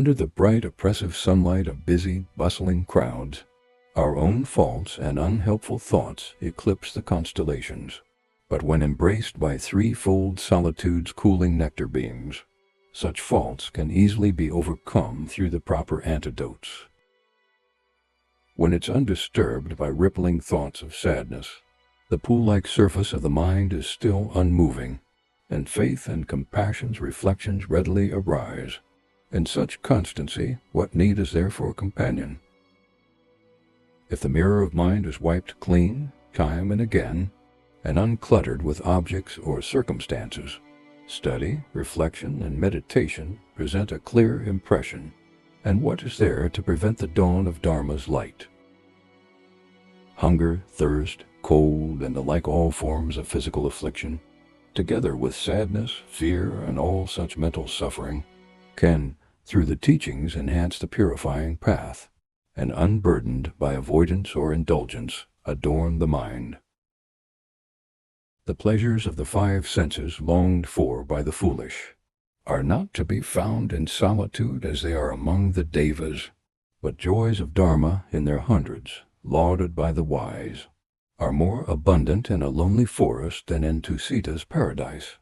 Under the bright, oppressive sunlight of busy, bustling crowds, our own faults and unhelpful thoughts eclipse the constellations. But when embraced by threefold solitude's cooling nectar beams, such faults can easily be overcome through the proper antidotes. When it's undisturbed by rippling thoughts of sadness, the pool-like surface of the mind is still unmoving, and faith and compassion's reflections readily arise. In such constancy, what need is there for a companion? If the mirror of mind is wiped clean, time and again, and uncluttered with objects or circumstances, study, reflection, and meditation present a clear impression. And what is there to prevent the dawn of Dharma's light? Hunger, thirst, cold, and the like all forms of physical affliction, together with sadness, fear, and all such mental suffering, can, through the teachings, enhance the purifying path, and unburdened by avoidance or indulgence, adorn the mind. The pleasures of the five senses longed for by the foolish are not to be found in solitude as they are among the devas, but joys of Dharma in their hundreds, lauded by the wise, are more abundant in a lonely forest than in Tusita's paradise.